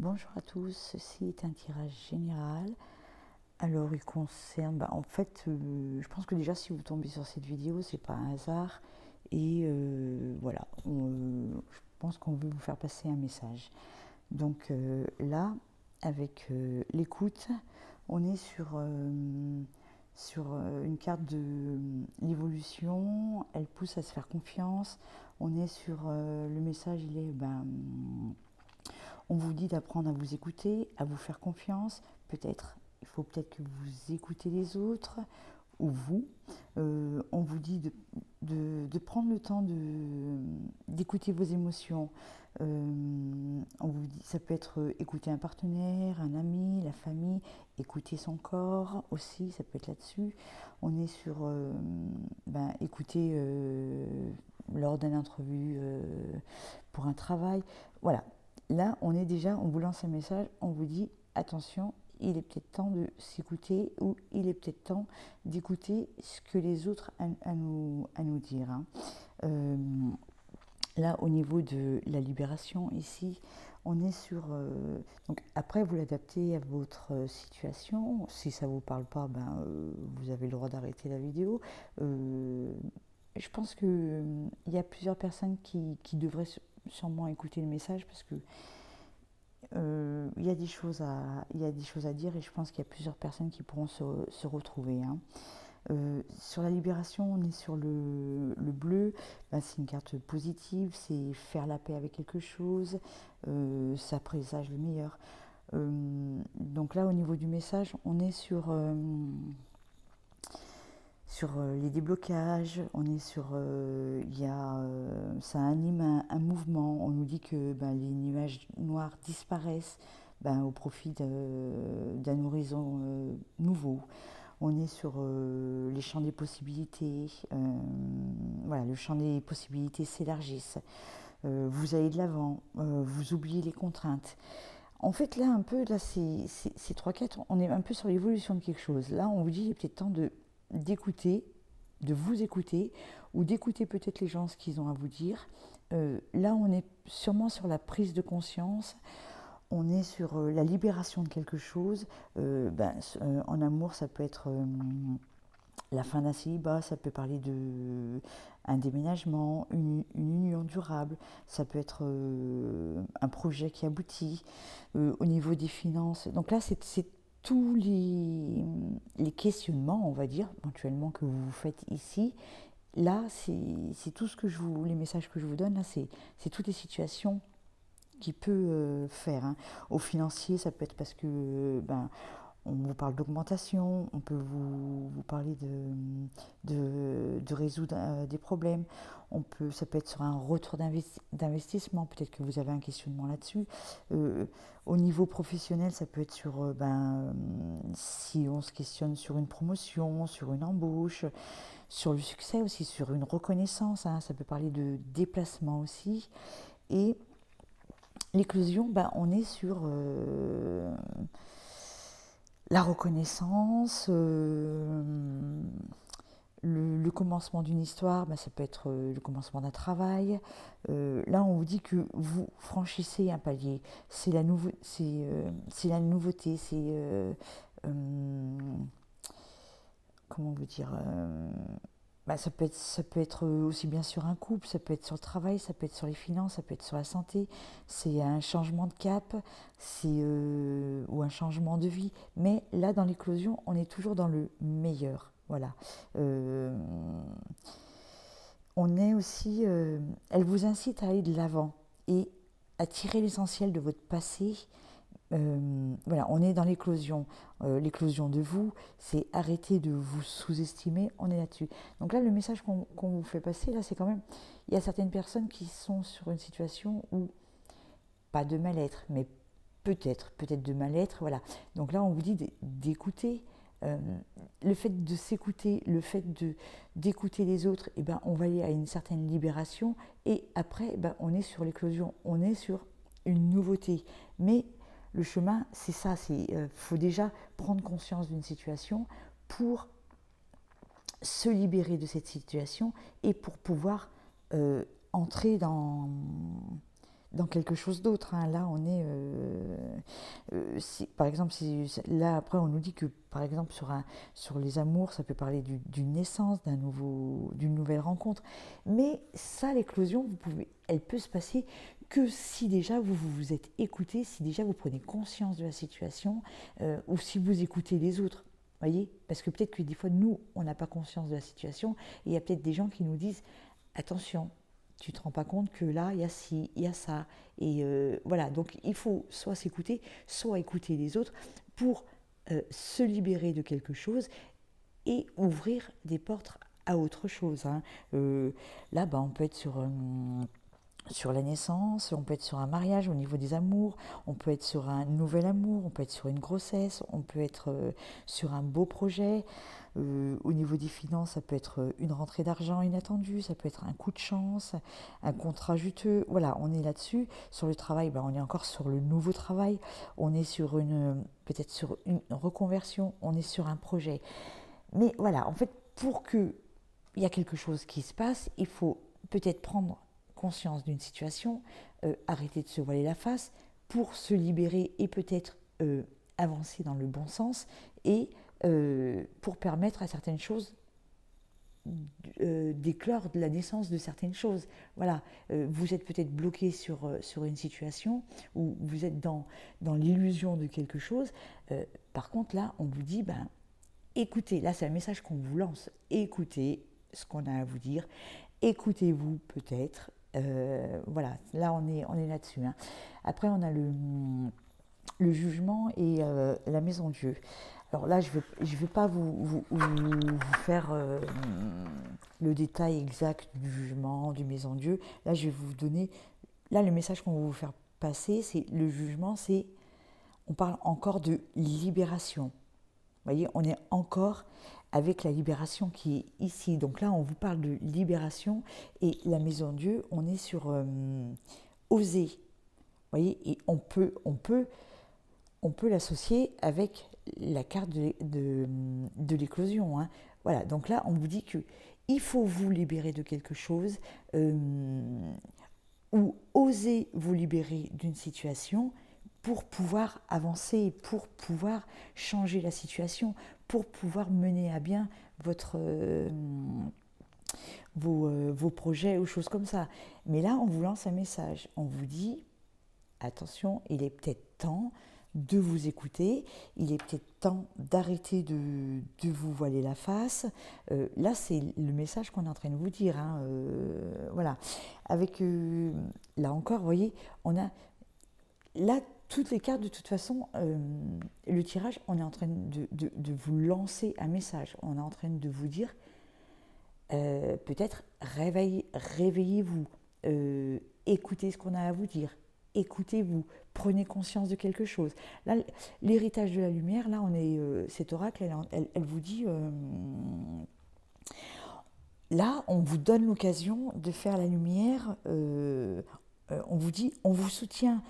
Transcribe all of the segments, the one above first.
Bonjour à tous, ceci est un tirage général. Alors il concerne, en fait, je pense que déjà si vous tombez sur cette vidéo, c'est pas un hasard. Et voilà, je pense qu'on veut vous faire passer un message. Donc là, avec l'écoute, on est sur une carte de l'évolution, elle pousse à se faire confiance. On est sur le message, il est on vous dit d'apprendre à vous écouter, à vous faire confiance. Peut-être, il faut peut-être que vous écoutez les autres ou vous. On vous dit de prendre le temps d'écouter vos émotions. On vous dit, ça peut être écouter un partenaire, un ami, la famille, écouter son corps aussi, ça peut être là-dessus. On est sur écouter lors d'une entrevue pour un travail. Voilà, là, on est déjà, on vous lance un message, on vous dit attention, il est peut-être temps de s'écouter ou il est peut-être temps d'écouter ce que les autres ont à nous dire. Là, au niveau de la libération, ici, on est sur. Donc, après, vous l'adaptez à votre situation. Si ça ne vous parle pas, vous avez le droit d'arrêter la vidéo. Je pense qu'il y a plusieurs personnes qui devraient sûrement écouter le message parce que il y a des choses à dire et je pense qu'il y a plusieurs personnes qui pourront se retrouver. Sur la libération, on est sur le bleu. C'est une carte positive, c'est faire la paix avec quelque chose, ça présage le meilleur. Donc là, au niveau du message, on est sur les déblocages, on est sur, ça anime un mouvement. On nous dit que les nuages noirs disparaissent au profit d'un horizon nouveau. On est sur les champs des possibilités. Voilà, le champ des possibilités s'élargisse. Vous allez de l'avant. Vous oubliez les contraintes. En fait, là, un peu, là, ces trois quêtes, on est un peu sur l'évolution de quelque chose. Là, on vous dit, il est peut-être temps d'écouter, de vous écouter, ou d'écouter peut-être les gens ce qu'ils ont à vous dire. Là, on est sûrement sur la prise de conscience. On est sur la libération de quelque chose. En amour, ça peut être la fin d'un célibat, ça peut parler d'un déménagement, une union durable, ça peut être un projet qui aboutit au niveau des finances. Donc là, c'est tous les questionnements, on va dire, éventuellement que vous faites ici. Là, c'est tout ce que les messages que je vous donne, là, c'est toutes les situations qui peut faire. Au financier, ça peut être parce que on vous parle d'augmentation, on peut vous parler de résoudre des problèmes, ça peut être sur un retour d'investissement, peut-être que vous avez un questionnement là-dessus. Au niveau professionnel, ça peut être sur si on se questionne sur une promotion, sur une embauche, sur le succès aussi, sur une reconnaissance, ça peut parler de déplacement aussi. Et l'éclosion, on est sur la reconnaissance, le commencement d'une histoire, ça peut être le commencement d'un travail. Là, on vous dit que vous franchissez un palier. C'est la nouveauté, comment vous dire ça peut être aussi bien sur un couple, ça peut être sur le travail, ça peut être sur les finances, ça peut être sur la santé. C'est un changement de cap, ou un changement de vie. Mais là, dans l'éclosion, on est toujours dans le meilleur. Voilà. On est aussi, elle vous incite à aller de l'avant et à tirer l'essentiel de votre passé. Voilà, on est dans l'éclosion. L'éclosion de vous, c'est arrêter de vous sous-estimer, on est là-dessus. Donc là, le message qu'on vous fait passer, là, c'est quand même, il y a certaines personnes qui sont sur une situation où, pas de mal-être, mais peut-être de mal-être, voilà. Donc là, on vous dit d'écouter. Le fait de s'écouter, le fait d'écouter les autres, on va aller à une certaine libération. Et après, on est sur l'éclosion, on est sur une nouveauté. Mais le chemin, c'est ça, faut déjà prendre conscience d'une situation pour se libérer de cette situation et pour pouvoir entrer dans quelque chose d'autre, hein. Là, on est, par exemple, là après, on nous dit que, par exemple, sur les amours, ça peut parler d'une naissance, d'une nouvelle rencontre. Mais ça, l'éclosion, elle peut se passer que si déjà vous êtes écouté, si déjà vous prenez conscience de la situation, ou si vous écoutez les autres. Voyez, parce que peut-être que des fois, nous, on n'a pas conscience de la situation, et il y a peut-être des gens qui nous disent, attention, tu ne te rends pas compte que là, il y a ci, il y a ça. Et voilà, donc il faut soit s'écouter, soit écouter les autres pour se libérer de quelque chose et ouvrir des portes à autre chose, hein. Là, on peut être sur la naissance, on peut être sur un mariage au niveau des amours, on peut être sur un nouvel amour, on peut être sur une grossesse, on peut être sur un beau projet. Au niveau des finances, ça peut être une rentrée d'argent inattendue, ça peut être un coup de chance, un contrat juteux. Voilà, on est là-dessus. Sur le travail, on est encore sur le nouveau travail. On est peut-être sur une reconversion, on est sur un projet. Mais voilà, en fait, pour qu'il y a quelque chose qui se passe, il faut peut-être prendre conscience d'une situation, arrêter de se voiler la face pour se libérer et peut-être avancer dans le bon sens et pour permettre à certaines choses d'éclore de la naissance de certaines choses. Voilà, vous êtes peut-être bloqué sur une situation ou vous êtes dans l'illusion de quelque chose. Par contre, là, on vous dit, écoutez, là c'est un message qu'on vous lance, écoutez ce qu'on a à vous dire, écoutez-vous peut-être. Voilà, là on est là-dessus, hein. Après, on a le jugement et la maison Dieu. Alors là, je veux pas vous faire le détail exact du jugement, du maison Dieu. Là, je vais vous donner. Là, le message qu'on va vous faire passer, c'est le jugement, on parle encore de libération. Vous voyez, on est encore avec la libération qui est ici. Donc là, on vous parle de libération et la maison Dieu, on est sur oser. Vous voyez, et on peut l'associer avec la carte de l'éclosion, hein. Voilà, donc là, on vous dit qu'il faut vous libérer de quelque chose ou oser vous libérer d'une situation pour pouvoir avancer, pour pouvoir changer la situation, pour pouvoir mener à bien vos projets ou choses comme ça. Mais là, on vous lance un message. On vous dit, attention, il est peut-être temps de vous écouter, il est peut-être temps d'arrêter de vous voiler la face. Là, c'est le message qu'on est en train de vous dire, hein. Voilà. Avec, là encore, vous voyez, on a là toutes les cartes, de toute façon, le tirage, on est en train de vous lancer un message. On est en train de vous dire, peut-être réveillez-vous, écoutez ce qu'on a à vous dire. Écoutez-vous, prenez conscience de quelque chose. Là, l'héritage de la lumière, là, cet oracle, elle vous dit, là, on vous donne l'occasion de faire la lumière. On vous dit, on vous soutient.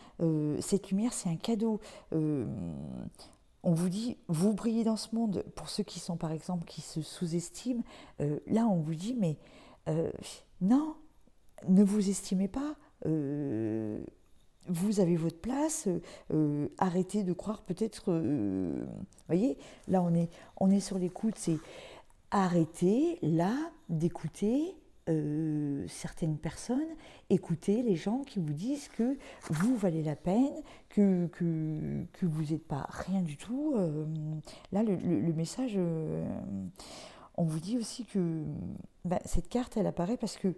Cette lumière, c'est un cadeau. On vous dit, vous brillez dans ce monde. Pour ceux qui sont, par exemple, qui se sous-estiment, là, on vous dit, mais non, ne vous estimez pas. Vous avez votre place, arrêtez de croire peut-être, voyez, là on est sur l'écoute, c'est arrêtez là d'écouter certaines personnes, écoutez les gens qui vous disent que vous valez la peine, que vous n'êtes pas rien du tout. Là le message, on vous dit aussi que cette carte elle apparaît parce que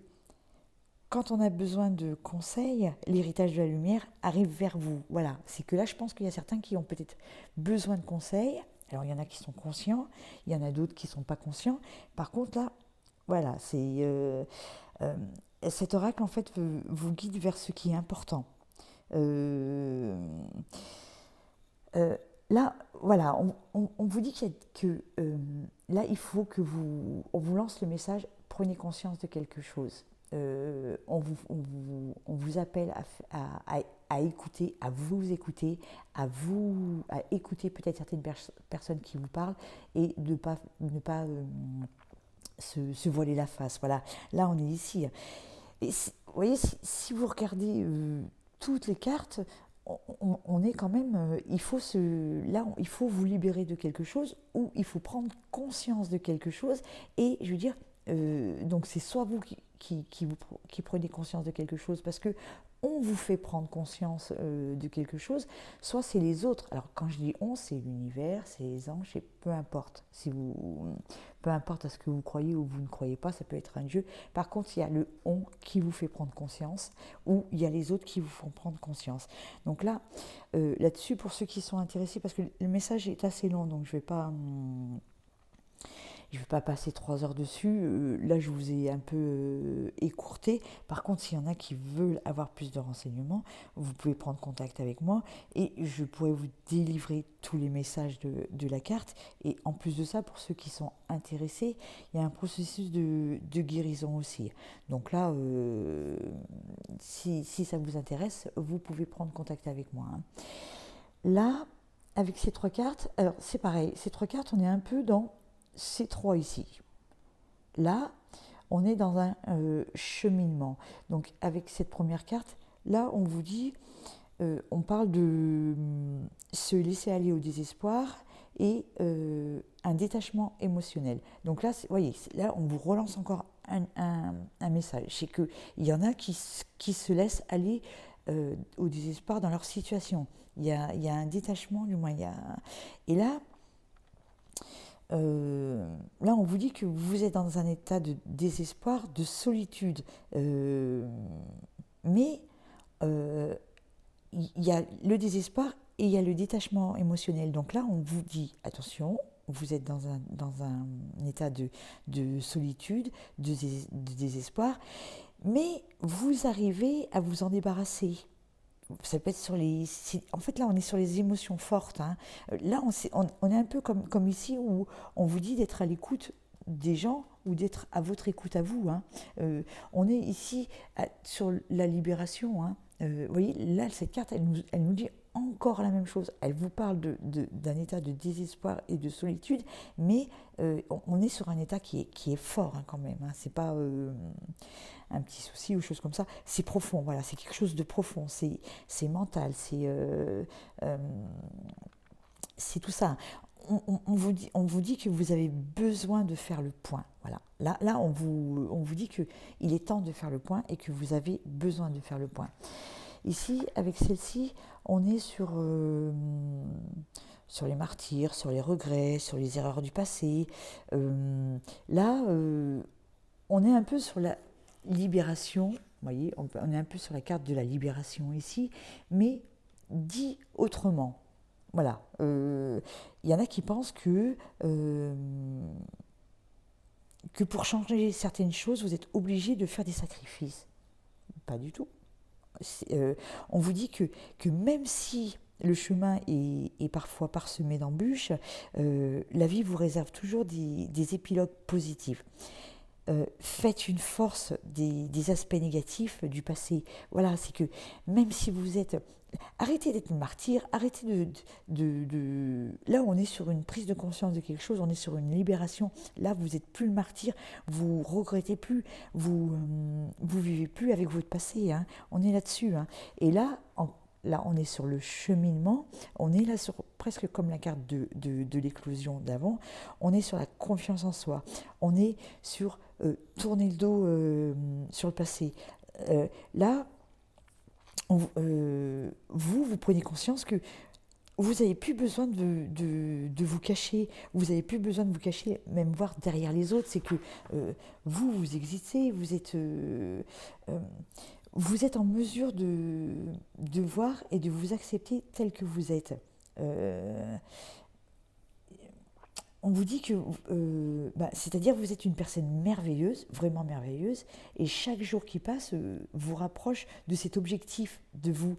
quand on a besoin de conseils, l'héritage de la lumière arrive vers vous. Voilà, c'est que là, je pense qu'il y a certains qui ont peut-être besoin de conseils. Alors, il y en a qui sont conscients, il y en a d'autres qui ne sont pas conscients. Par contre, là, voilà, cet oracle, en fait, vous guide vers ce qui est important. Là, voilà, on vous dit que là, il faut on vous lance le message, prenez conscience de quelque chose. On vous appelle à écouter, à vous écouter, à écouter peut-être certaines personnes qui vous parlent et de ne pas se voiler la face. Voilà, là on est ici. Et vous voyez, si vous regardez toutes les cartes, on est quand même, il faut vous libérer de quelque chose ou il faut prendre conscience de quelque chose. Et je veux dire, donc c'est soit vous qui prenez conscience de quelque chose parce que on vous fait prendre conscience de quelque chose, soit c'est les autres. Alors quand je dis on, c'est l'univers, c'est les anges, et peu importe. Peu importe à ce que vous croyez ou vous ne croyez pas, ça peut être un dieu. Par contre, il y a le on qui vous fait prendre conscience, ou il y a les autres qui vous font prendre conscience. Donc là, là-dessus, pour ceux qui sont intéressés, parce que le message est assez long, donc je ne vais pas passer 3 heures dessus. Là, je vous ai un peu écourté. Par contre, s'il y en a qui veulent avoir plus de renseignements, vous pouvez prendre contact avec moi et je pourrais vous délivrer tous les messages de la carte. Et en plus de ça, pour ceux qui sont intéressés, il y a un processus de guérison aussi. Donc là, si ça vous intéresse, vous pouvez prendre contact avec moi. Là, avec ces 3 cartes, alors c'est pareil, ces 3 cartes, on est un peu dans ces 3 ici. Là, on est dans un cheminement. Donc avec cette première carte, là, on vous dit, on parle de se laisser aller au désespoir et un détachement émotionnel. Donc là, vous voyez, là, on vous relance encore un message. C'est qu'il y en a qui se laissent aller au désespoir dans leur situation. Il y a un détachement, du moins. Et là, là, on vous dit que vous êtes dans un état de désespoir, de solitude. Mais il y a le désespoir et il y a le détachement émotionnel. Donc là, on vous dit, attention, vous êtes dans un état de solitude, de désespoir, mais vous arrivez à vous en débarrasser. Ça peut être en fait, là, on est sur les émotions fortes. Hein. Là, on est un peu comme ici où on vous dit d'être à l'écoute des gens ou d'être à votre écoute à vous. Hein. On est ici sur la libération. Hein. Vous voyez, là, cette carte, elle nous dit encore la même chose. Elle vous parle d'un état de désespoir et de solitude, mais on est sur un état qui est fort hein, quand même. Hein. C'est pas un petit souci ou chose comme ça. C'est profond, voilà, c'est quelque chose de profond. C'est mental, c'est tout ça. On vous dit que vous avez besoin de faire le point. Voilà. Là on vous dit qu'il est temps de faire le point et que vous avez besoin de faire le point. Ici, avec celle-ci, on est sur les martyrs, sur les regrets, sur les erreurs du passé. Là, on est un peu sur la libération. Vous voyez, on est un peu sur la carte de la libération ici, mais dit autrement. Voilà. Il y en a qui pensent que pour changer certaines choses, vous êtes obligé de faire des sacrifices. Pas du tout. On vous dit que même si le chemin est parfois parsemé d'embûches, la vie vous réserve toujours des épilogues positifs. Faites une force des aspects négatifs du passé. Voilà, c'est que même si vous êtes... Arrêtez d'être martyr, arrêtez Là, on est sur une prise de conscience de quelque chose, on est sur une libération. Là, vous n'êtes plus le martyr, vous regrettez plus, vous vivez plus avec votre passé. Hein. On est là-dessus. Hein. Et là, on est sur le cheminement, on est là sur presque comme la carte de l'éclosion d'avant, on est sur la confiance en soi, on est sur tourner le dos sur le passé. Là, vous prenez conscience que vous n'avez plus besoin de vous cacher, vous n'avez plus besoin de vous cacher, même voir derrière les autres, c'est que vous existez, vous êtes en mesure de voir et de vous accepter tel que vous êtes. On vous dit que, c'est-à-dire vous êtes une personne merveilleuse, vraiment merveilleuse, et chaque jour qui passe vous rapproche de cet objectif de vous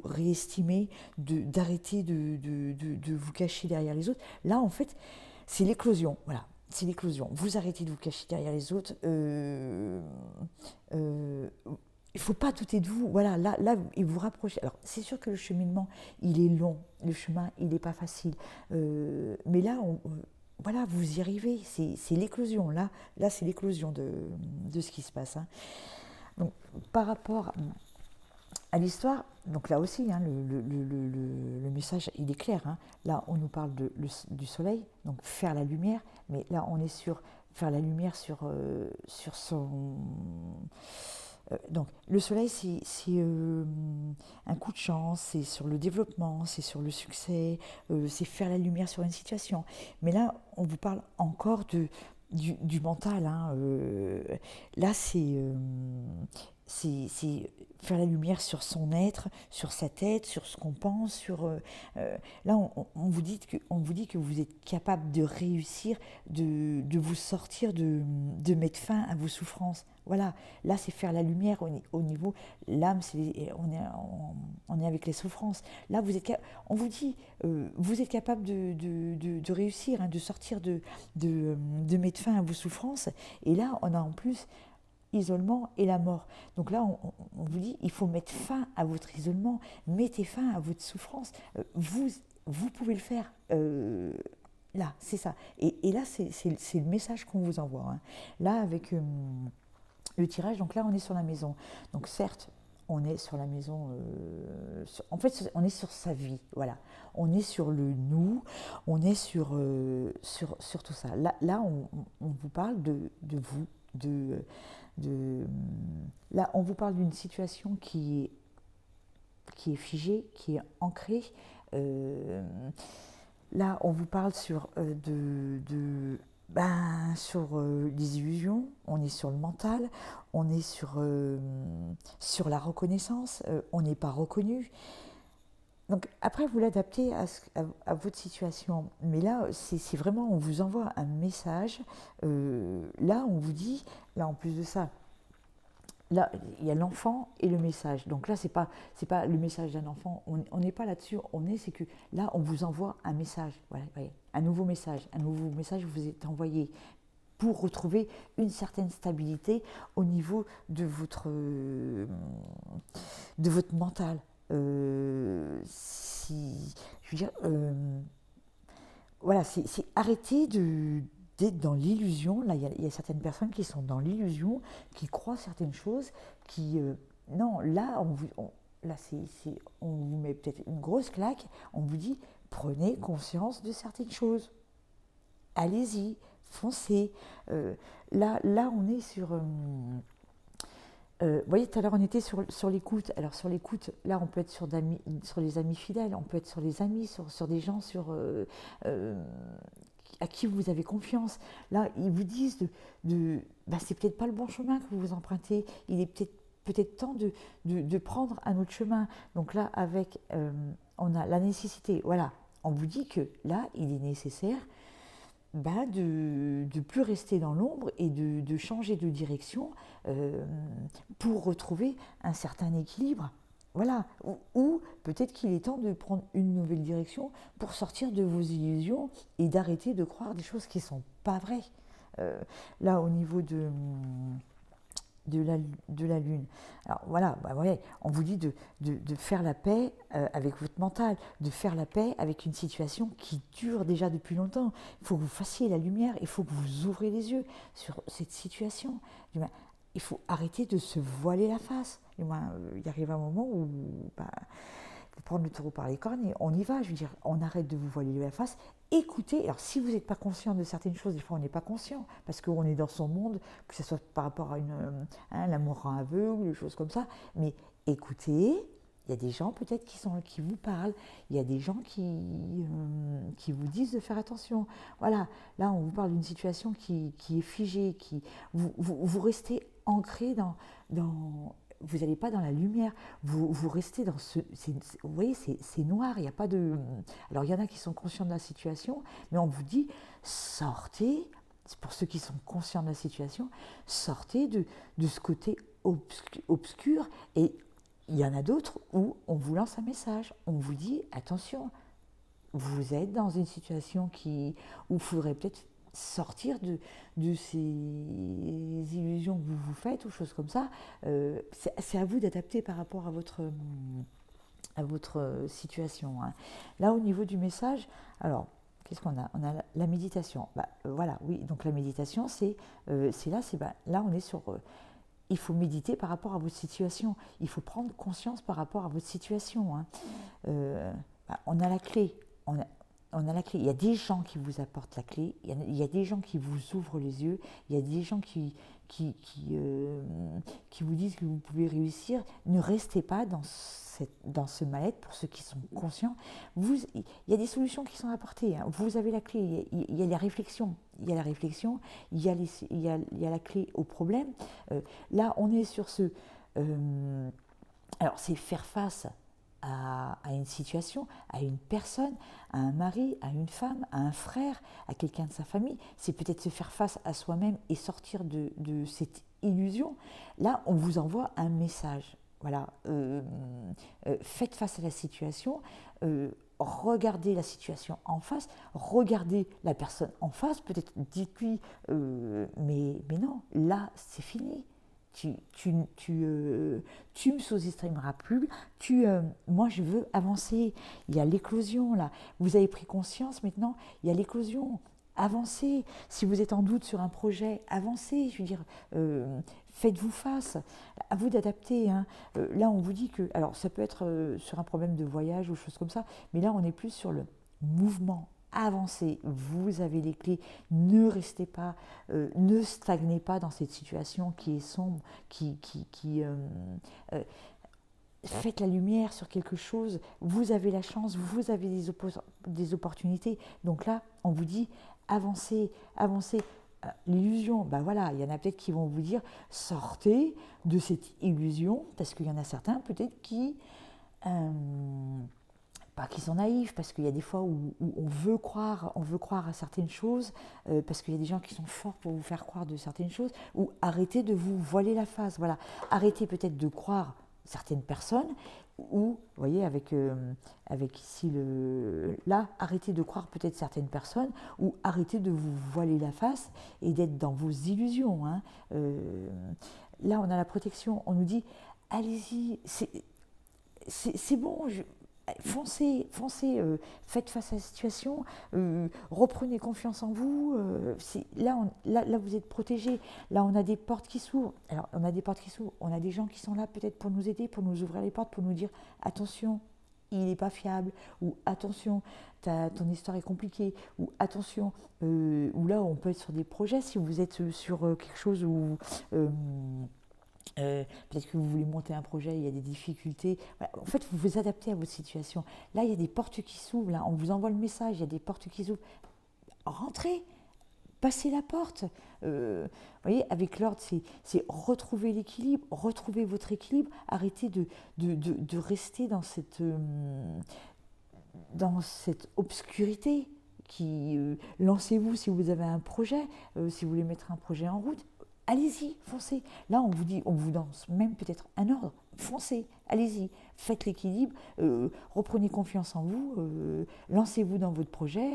réestimer, d'arrêter de vous cacher derrière les autres. Là, en fait, c'est l'éclosion, voilà. C'est l'éclosion. Vous arrêtez de vous cacher derrière les autres. Il ne faut pas douter de vous. Voilà, là, il vous rapproche. Alors, c'est sûr que le cheminement, il est long. Le chemin, il n'est pas facile. Mais là, voilà, vous y arrivez. C'est l'éclosion. Là, c'est l'éclosion de ce qui se passe. Hein. Donc, par rapport à l'histoire, donc là aussi, hein, le message, il est clair. Hein. Là, on nous parle du soleil, donc faire la lumière, mais là, on est sur faire la lumière sur son... donc, le soleil, c'est un coup de chance, c'est sur le développement, c'est sur le succès, c'est faire la lumière sur une situation. Mais là, on vous parle encore du mental. Hein, là, c'est faire la lumière sur son être, sur sa tête, sur ce qu'on pense, là, on vous dit que vous êtes capable de réussir, de vous sortir, de mettre fin à vos souffrances. Voilà, là, c'est faire la lumière au niveau, l'âme, on est avec les souffrances. Là, on vous dit, vous êtes capable de réussir, hein, de sortir, de mettre fin à vos souffrances. Et là, on a en plus isolement et la mort. Donc là, on vous dit, il faut mettre fin à votre isolement, mettez fin à votre souffrance. Vous pouvez le faire. Là, c'est ça. Et là, c'est le message qu'on vous envoie. Hein. Là, avec le tirage, donc là, on est sur la maison. Donc certes, on est sur la maison, en fait, on est sur sa vie, voilà. On est sur le nous, on est sur tout ça. Là on vous parle de vous, là, on vous parle d'une situation qui est figée, qui est ancrée. Là, on vous parle sur les illusions, on est sur le mental, on est sur la reconnaissance, on n'est pas reconnu. Donc après, vous l'adaptez à votre situation. Mais là, c'est vraiment, on vous envoie un message. Là, on vous dit, là, en plus de ça, là, il y a l'enfant et le message. Donc là, c'est pas le message d'un enfant. On n'est pas là-dessus. C'est que là, on vous envoie un message. Voilà, voyez, un nouveau message. Un nouveau message vous est envoyé pour retrouver une certaine stabilité au niveau de votre mental. Je veux dire, voilà, c'est arrêter d'être dans l'illusion. Là, il y a certaines personnes qui sont dans l'illusion, qui croient certaines choses, non, là, on vous met peut-être une grosse claque, on vous dit, prenez conscience de certaines choses. Allez-y, foncez. Là, on est sur... vous voyez, tout à l'heure, on était sur l'écoute. Alors, sur l'écoute, là, on peut être sur les amis fidèles, on peut être sur les amis, sur des gens à qui vous avez confiance. Là, ils vous disent c'est peut-être pas le bon chemin que vous empruntez. Il est peut-être temps de prendre un autre chemin. Donc là, on a la nécessité. Voilà, on vous dit que là, il est nécessaire de plus rester dans l'ombre et de changer de direction pour retrouver un certain équilibre. Voilà, ou peut-être qu'il est temps de prendre une nouvelle direction pour sortir de vos illusions et d'arrêter de croire des choses qui ne sont pas vraies. Là, au niveau de la Lune. Alors voilà, ouais, on vous dit de faire la paix avec votre mental, de faire la paix avec une situation qui dure déjà depuis longtemps. Il faut que vous fassiez la lumière, il faut que vous ouvrez les yeux sur cette situation. Il faut arrêter de se voiler la face. Il arrive un moment où il faut prendre le taureau par les cornes et on y va. Je veux dire, on arrête de vous voiler la face. Écoutez, alors si vous n'êtes pas conscient de certaines choses, des fois on n'est pas conscient, parce qu'on est dans son monde, que ce soit par rapport à l'amour aveugle, des choses comme ça, mais écoutez, il y a des gens peut-être qui vous parlent, il y a des gens qui vous disent de faire attention. Voilà, là on vous parle d'une situation qui est figée, vous restez ancré dans vous n'allez pas dans la lumière, vous restez dans vous voyez, c'est noir, il n'y a pas de... Alors il y en a qui sont conscients de la situation, mais on vous dit, sortez, c'est pour ceux qui sont conscients de la situation, sortez de ce côté obscur, et il y en a d'autres où on vous lance un message, on vous dit, attention, vous êtes dans une situation où il faudrait peut-être sortir de ces illusions que vous vous faites ou choses comme ça. C'est à vous d'adapter par rapport à votre situation. Hein. Là, au niveau du message, alors, qu'est-ce qu'on a? On a la méditation. Voilà, oui, donc la méditation, là, on est sur il faut méditer par rapport à votre situation. Il faut prendre conscience par rapport à votre situation. Hein. On a la clé. On a la clé. Il y a des gens qui vous apportent la clé. Il y a des gens qui vous ouvrent les yeux. Il y a des gens qui vous disent que vous pouvez réussir. Ne restez pas dans ce mal-être. Pour ceux qui sont conscients, il y a des solutions qui sont apportées. Hein. Vous avez la clé. Il y a les réflexions. Il y a la réflexion. Il y a la clé au problème. Là, on est sur ce... alors, c'est faire face à une situation, à une personne, à un mari, à une femme, à un frère, à quelqu'un de sa famille. C'est peut-être se faire face à soi-même et sortir de cette illusion. Là, on vous envoie un message. Voilà, faites face à la situation, regardez la situation en face, regardez la personne en face, peut-être dites-lui, mais non, là, c'est fini. Tu me sous-estimeras plus. Moi, je veux avancer. Il y a l'éclosion, là. Vous avez pris conscience maintenant, il y a l'éclosion. Avancez. Si vous êtes en doute sur un projet, avancez. Je veux dire, faites-vous face. À vous d'adapter. Hein. Là, on vous dit que... Alors, ça peut être sur un problème de voyage ou choses comme ça, mais là, on est plus sur le mouvement. Avancez, vous avez les clés, ne restez pas, ne stagnez pas dans cette situation qui est sombre, faites la lumière sur quelque chose, vous avez la chance, vous avez des opportunités. Donc là, on vous dit, avancez, avancez. L'illusion, ben voilà, il y en a peut-être qui vont vous dire, sortez de cette illusion, parce qu'il y en a certains peut-être qui... pas qu'ils sont naïfs, parce qu'il y a des fois où on veut croire à certaines choses, parce qu'il y a des gens qui sont forts pour vous faire croire de certaines choses, ou arrêtez de vous voiler la face, voilà. Arrêtez peut-être de croire certaines personnes, ou, vous voyez, avec ici là, arrêtez de croire peut-être certaines personnes, ou arrêtez de vous voiler la face et d'être dans vos illusions. Hein. Là, on a la protection, on nous dit, allez-y, c'est bon, foncez, faites face à la situation, reprenez confiance en vous. Là, vous êtes protégés. Là, on a des portes qui s'ouvrent. Alors, on a des portes qui s'ouvrent. On a des gens qui sont là peut-être pour nous aider, pour nous ouvrir les portes, pour nous dire attention, il n'est pas fiable, ou attention, ton histoire est compliquée, ou attention, ou là, on peut être sur des projets. Si vous êtes sur quelque chose où peut-être que vous voulez monter un projet, il y a des difficultés. Voilà. En fait, vous vous adaptez à votre situation. Là, il y a des portes qui s'ouvrent. Là, on vous envoie le message, il y a des portes qui s'ouvrent. Rentrez, passez la porte. Vous voyez, avec l'ordre, c'est retrouver l'équilibre, retrouver votre équilibre. Arrêtez de rester dans cette obscurité. Lancez-vous si vous avez un projet, si vous voulez mettre un projet en route. Allez-y, foncez. Là, on vous dit, on vous donne même peut-être un ordre. Foncez, allez-y, faites l'équilibre, reprenez confiance en vous, lancez-vous dans votre projet.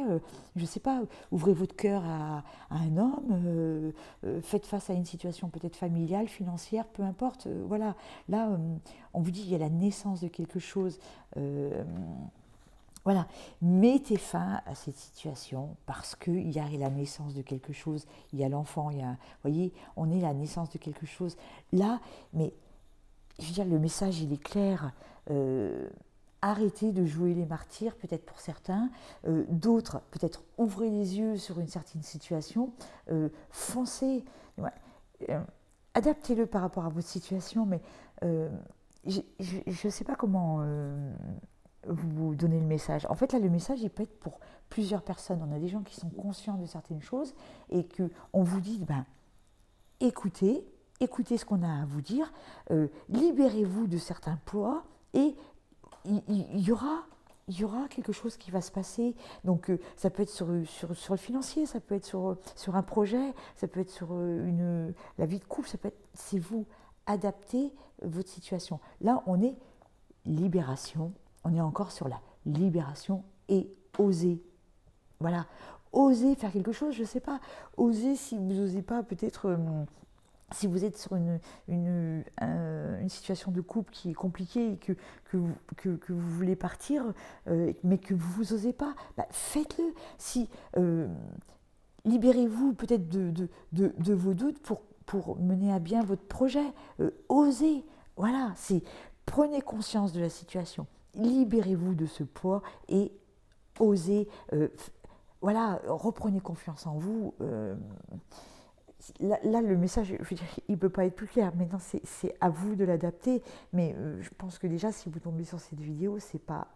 Je ne sais pas, ouvrez votre cœur à un homme, faites face à une situation peut-être familiale, financière, peu importe. Voilà, là, on vous dit, il y a la naissance de quelque chose. Voilà, mettez fin à cette situation parce qu'il y a la naissance de quelque chose, il y a l'enfant, vous voyez, on est la naissance de quelque chose. Là, mais je veux dire, le message, il est clair. Arrêtez de jouer les martyrs, peut-être pour certains. D'autres, peut-être ouvrez les yeux sur une certaine situation. Foncez. Adaptez-le par rapport à votre situation, mais je ne sais pas comment... vous donnez le message. En fait, là, le message, il peut être pour plusieurs personnes. On a des gens qui sont conscients de certaines choses et qu'on vous dit, écoutez ce qu'on a à vous dire, libérez-vous de certains poids et il y aura quelque chose qui va se passer. Donc, ça peut être sur le financier, ça peut être sur un projet, ça peut être sur la vie de couple, ça peut être... C'est vous, adaptez votre situation. Là, on est libération. On est encore sur la libération et oser. Voilà, oser faire quelque chose, je ne sais pas. Oser si vous n'osez pas, peut-être, si vous êtes sur une situation de couple qui est compliquée et que vous voulez partir, mais que vous n'osez pas, faites-le. Libérez-vous peut-être de vos doutes pour mener à bien votre projet. Osez, voilà, prenez conscience de la situation, libérez-vous de ce poids et osez, voilà, reprenez confiance en vous. Là, le message, je veux dire, il ne peut pas être plus clair. Maintenant, c'est à vous de l'adapter. Mais je pense que déjà, si vous tombez sur cette vidéo, c'est pas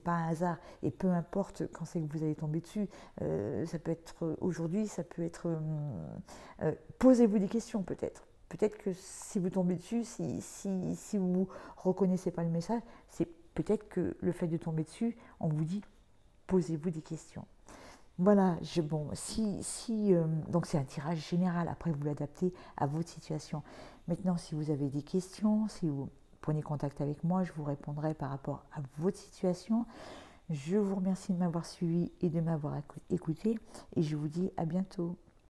un hasard. Et peu importe quand c'est que vous allez tomber dessus, ça peut être aujourd'hui, ça peut être... posez-vous des questions peut-être. Peut-être que si vous tombez dessus, si vous ne reconnaissez pas le message, c'est peut-être que le fait de tomber dessus, on vous dit, posez-vous des questions. Voilà, bon, donc c'est un tirage général, après vous l'adaptez à votre situation. Maintenant, si vous avez des questions, si vous prenez contact avec moi, je vous répondrai par rapport à votre situation. Je vous remercie de m'avoir suivi et de m'avoir écouté et je vous dis à bientôt.